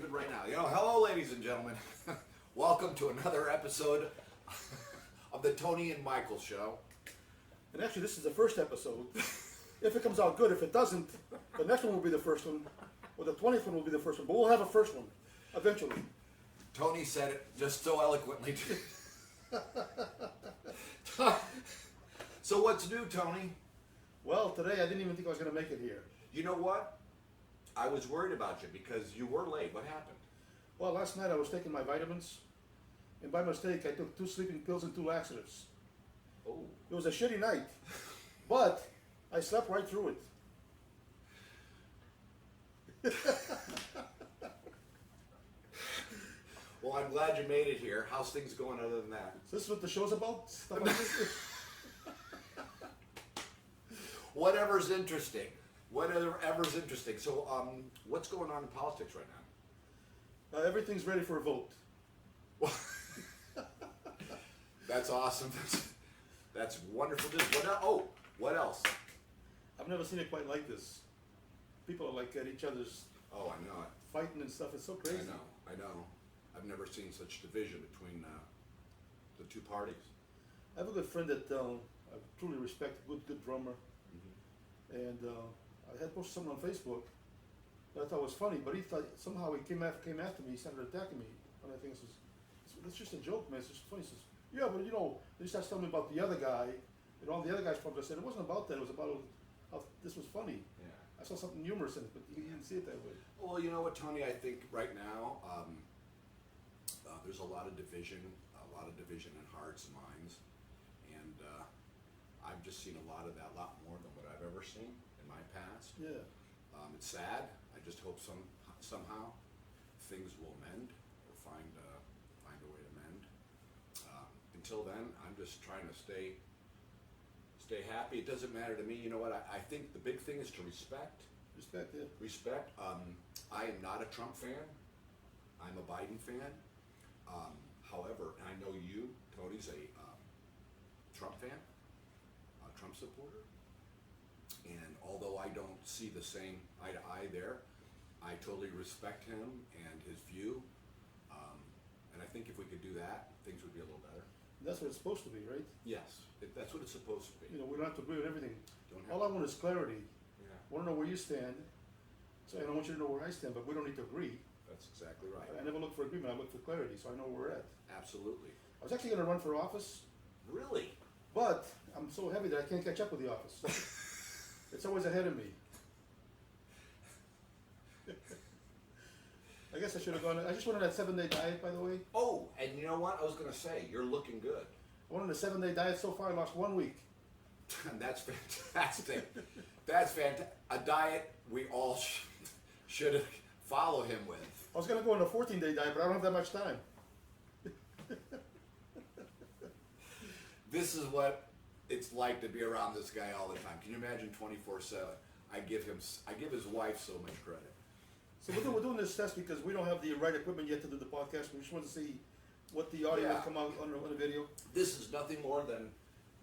believe it right now. Hello, ladies and gentlemen. Welcome to another episode of the Tony and Michael Show. And actually, this is the first episode. If it comes out good, if it doesn't, the next one will be the first one, or the 20th one will be the first one. But we'll have a first one, eventually. Tony said it just so eloquently. So what's new, Tony? Well, today I didn't even think I was going to make it here. You know what? I was worried about you because you were late. What happened? Well, last night I was taking my vitamins, and by mistake I took 2 sleeping pills and 2 laxatives. Oh. It was a shitty night, but I slept right through it. Well, I'm glad you made it here. How's things going other than that? Is this what the show's about? Stuff like this? Whatever's interesting. Whatever's interesting. So, what's going on in politics right now? Everything's ready for a vote. That's awesome. That's wonderful news. What else? I've never seen it quite like this. People are like at each other's Oh, I know it. fighting and stuff. It's so crazy. I know. I've never seen such division between the two parties. I have a good friend that I truly respect, good drummer, and I had posted something on Facebook that I thought was funny, but he thought somehow he came after me, he started attacking me, and I think it's just a joke, man. It's just funny. He says, yeah, but he starts telling me about the other guy, and all the other guys probably said it wasn't about that. It was about how this was funny. Yeah. I saw something humorous in it, but he didn't see it that way. Well, you know what, Tony? I think right now there's a lot of division in hearts and minds, and I've just seen a lot of that, a lot more than what I've ever seen in my past. Yeah. It's sad. I just hope somehow things will mend or find a way to mend. Until then, I'm just trying to stay happy. It doesn't matter to me. You know what? I think the big thing is to respect. Respect, yeah. Respect. I am not a Trump fan. I'm a Biden fan. However, and I know you, Tony's a Trump fan, a Trump supporter. And although I don't see the same eye to eye there, I totally respect him and his view. And I think if we could do that, things would be a little better. That's what it's supposed to be, right? Yes, that's what it's supposed to be. We don't have to agree with everything. Don't have All I want is clarity. Yeah, I want to know where you stand, and I want you to know where I stand, but we don't need to agree. that's exactly right. I never look for agreement, I look for clarity, so I know where we're at. Absolutely. I was actually going to run for office, Really? but I'm so heavy that I can't catch up with the office. It's always ahead of me. I guess I should have gone. I just went on that 7-day diet, by the way. Oh, and you know what? I was going to say, you're looking good. I went on a 7-day diet so far. I lost 1 week. And that's fantastic. That's fantastic. A diet we all should follow him with. I was going to go on a 14-day diet, but I don't have that much time. This is what it's like to be around this guy all the time. Can you imagine 24/7? I give his wife so much credit. So we're doing this test because we don't have the right equipment yet to do the podcast. We just want to see what the audio will come out on the video. This is nothing more than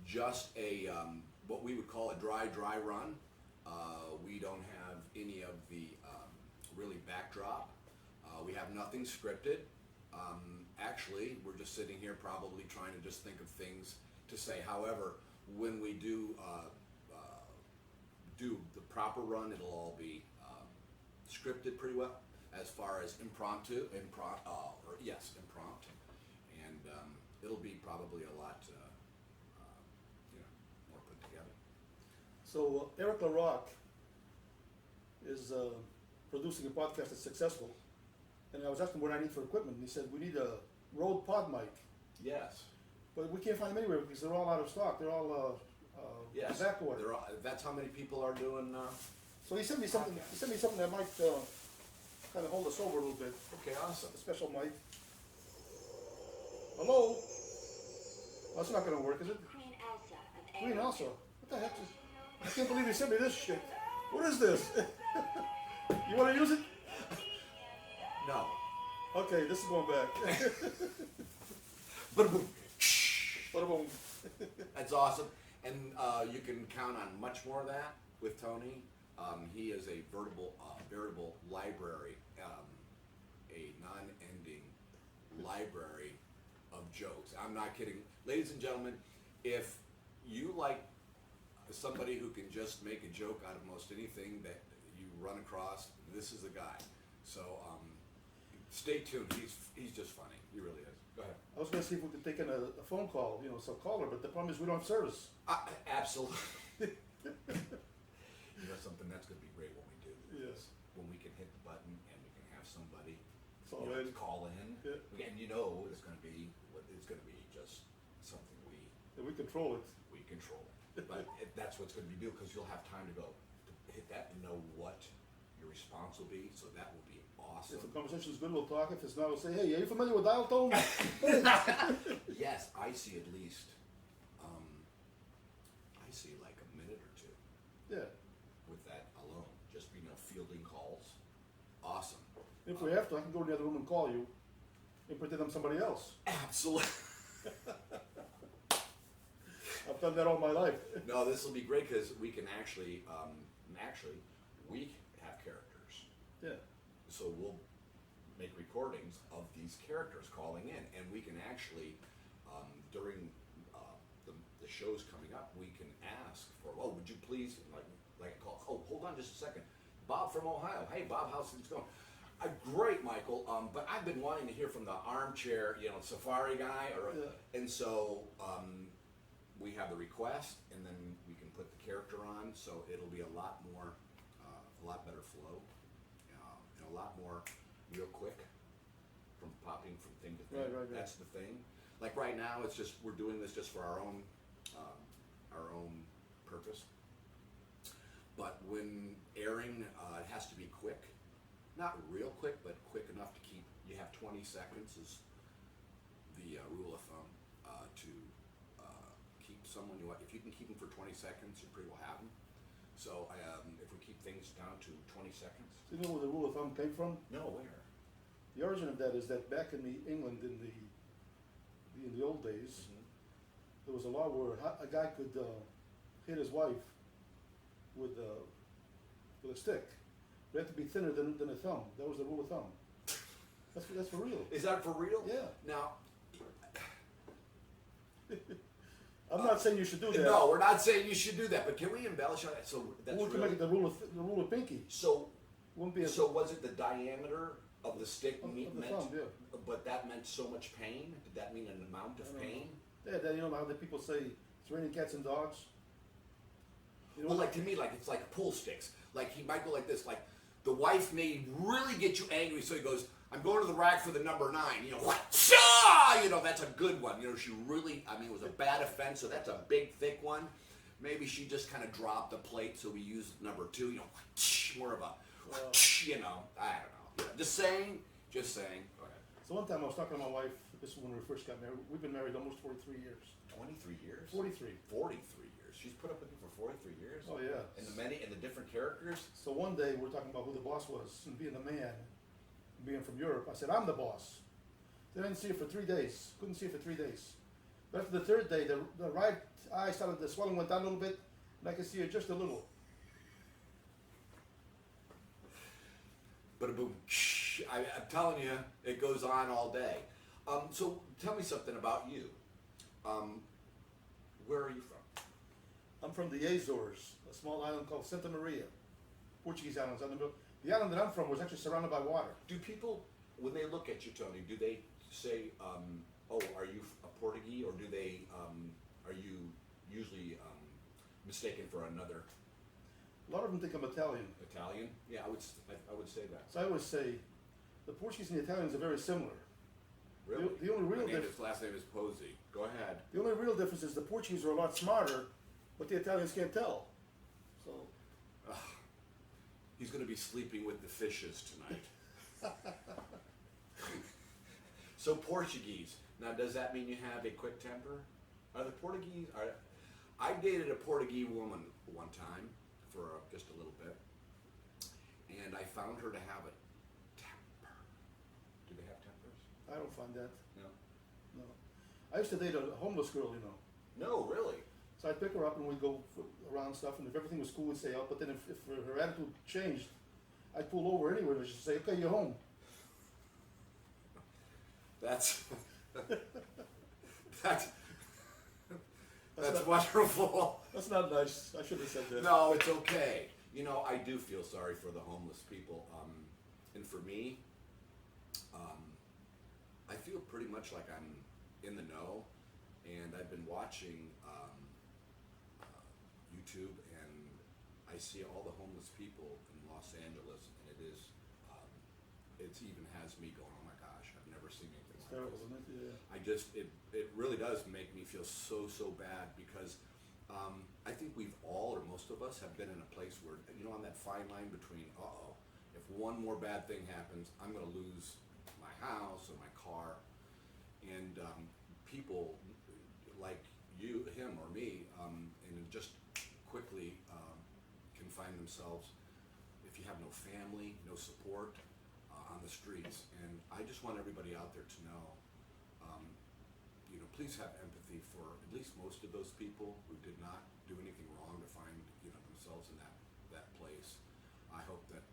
just a what we would call a dry run. We don't have any of the really backdrop. We have nothing scripted. Actually, we're just sitting here probably trying to just think of things to say. However, when we do the proper run, it'll all be scripted pretty well as far as impromptu, and it'll be probably a lot more put together. So Eric LaRock is producing a podcast that's successful, and I was asking what I need for equipment, and he said we need a Rode pod mic, Yes. but we can't find them anywhere because they're all out of stock. They're all Yes. back order. That's how many people are doing. So he sent me something. He sent me something that might kind of hold us over a little bit. Okay, awesome. A special mic. Hello. Oh, that's not going to work, is it? Queen Elsa. What the heck? I can't believe he sent me this shit. What is this? You want to use it? No. Okay, this is going back. Ba-da-boom. Ba-da-boom. That's awesome. And you can count on much more of that with Tony. He is a veritable library, library of jokes. I'm not kidding. Ladies and gentlemen, if you like somebody who can just make a joke out of most anything that you run across, this is the guy. So stay tuned. He's just funny. He really is. Go ahead. I was gonna see if we could take in a phone call, some caller, but the problem is we don't have service. Absolutely. You know something, that's going to be great when we do. Yes. When we can hit the button and we can have somebody call in. Yeah. And it's going to be just something And we control it. we control. But that's what's going to be due, because you'll have time to go to hit that and know what your response will be. So that will be awesome. If the conversation is good, we'll talk. If it's not, we'll say, hey, are you familiar with dial tone? Yes, I see at least. I see like a minute or two Yeah. with that alone. Just fielding calls. Awesome. If we have to, I can go in the other room and call you and pretend I'm somebody else. Absolutely. I've done that all my life. No, this will be great because we can actually we have characters. Yeah. So we'll make recordings of these characters calling in, and we can actually during the shows coming up, we can ask for, would you please like a call? Oh, hold on just a second. Bob from Ohio. Hey, Bob, how's things going? Great, Michael. But I've been wanting to hear from the armchair, safari guy, and so we have the request, and then we can put the character on, so it'll be a lot better flow, and a lot more real quick from popping from thing to thing. Right. That's the thing. Like right now, it's just we're doing this just for our own purpose. But when airing, it has to be quick. Not real quick, but quick enough to keep. You have 20 seconds is the rule of thumb to keep someone. If you can keep them for 20 seconds, you pretty well have them. So if we keep things down to 20 seconds. Do you know where the rule of thumb came from? No, where? The origin of that is that back in England in the old days, there was a law where a guy could hit his wife with a stick. It had to be thinner than a thumb. That was the rule of thumb. That's for real. Is that for real? Yeah. Now, I'm not saying you should do that. no, we're not saying you should do that, but can we embellish on that? So that's We can really, make it the rule of pinky. so Wouldn't be so was it the diarmeter of the stick of the meant? thumb, yeah. But that meant so much pain. Did that mean an amount of pain? Yeah, then you know how the people say it's raining cats and dogs. You know, Well, like to me, like it's like pool sticks. Like he might go like this. Like the wife may really get you angry, so he goes, "I'm going to the rack for the number 9." That's a good one. She really. it was a bad offense, so that's a big, thick one. Maybe she just kind of dropped the plate, so we used number 2. More of a, I don't know. Just saying. Go ahead. So one time I was talking to my wife. This is when we first got married. We've been married almost 43 years. 23 years. 43. 43 years. She's put up with you for 43 years. Oh yeah. And the different characters. So one day we're talking about who the boss was, and being the man, being from Europe, I said, I'm the boss. Then I didn't see her for 3 days. Couldn't see her for 3 days. But after the third day, the right eye started, the swelling went down a little bit, and I could see her just a little. But boom, I'm telling you, it goes on all day. So tell me something about you. Where are you from? I'm from the Azores, a small island called Santa Maria. Portuguese islands. The island that I'm from was actually surrounded by water. Do people, when they look at you, Tony, do they say, are you a Portuguese, or are you usually mistaken for another A lot of them think I'm Italian. Italian? Yeah, I would say that. So I always say, the Portuguese and the Italians are very similar. Really? The only real His last name is Pozzi. Go ahead. The only real difference is the Portuguese are a lot smarter, but the Italians can't tell. So He's going to be sleeping with the fishes tonight. So Portuguese. Now, does that mean you have a quick temper? Are the Portuguese? I dated a Portuguese woman one time for just a little bit, and I found her to have a temper. Do they have tempers? I don't find that. No. No. I used to date a homeless girl, No, really. So I'd pick her up and we'd go around stuff, and if everything was cool, we'd stay out. But then if her attitude changed, I'd pull over anyway and she'd say, okay, you're home. That's that's That's not- wonderful. That's not nice. I should have said that. No, it's okay. You know, I do feel sorry for the homeless people. And for me, I feel pretty much like I'm in the know. And I've been watching YouTube, and I see all the homeless people in Los Angeles, and it even has me going, oh my gosh, I've never seen anything It's like terrible, this. isn't it? Yeah. It really does make me feel so bad because I think we've all, or most of us, have been in a place where, you know, on that fine line between, if one more bad thing happens, I'm going to lose my house or my car. And people like you, him, or me, and just quickly can find themselves, if you have no family, no support, on the streets. And I just want everybody out there to know, you know, please have empathy for at least most of those people who did not do anything wrong to find, you know, themselves in that place. I hope that,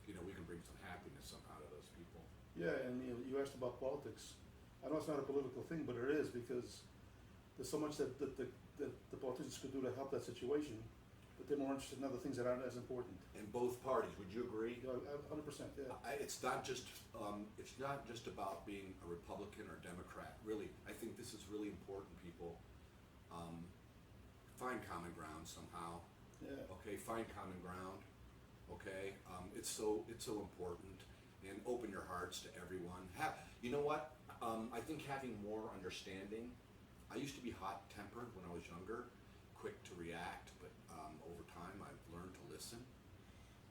you know, we can bring some happiness somehow to those people. Yeah, and you asked about politics. I know it's not a political thing, but it is because there's so much that the politicians could do to help that situation, but they're more interested in other things that aren't as important. In both parties, would you agree? Yeah, 100%. Yeah. It's not just about being a Republican or Democrat. Really, I think this is really important. People find common ground somehow. Yeah. Okay, find common ground. Okay, it's so important, and open your hearts to everyone. You know what? I think having more understanding. I used to be hot-tempered when I was younger, quick to react, but over time I've learned to listen,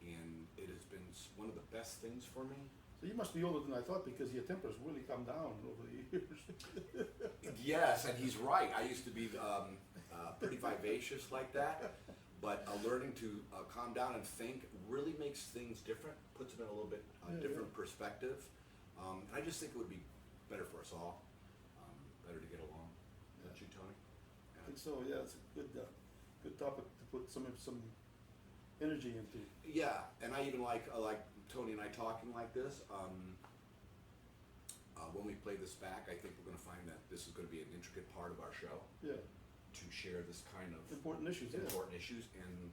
and it has been one of the best things for me. So you must be older than I thought because your temper's really come down over the years. Yes, and he's right. I used to be pretty vivacious like that, but learning to calm down and think really makes things different, puts them in a little bit different perspective. And I just think it would be better for us all, better to get along. Don't you, Tony? I think so. Yeah, it's a good topic to put some energy into. Yeah, and I even like Tony and I talking like this. When we play this back, I think we're going to find that this is going to be an intricate part of our show Yeah. to share this kind of Important issues. Yeah. important issues, and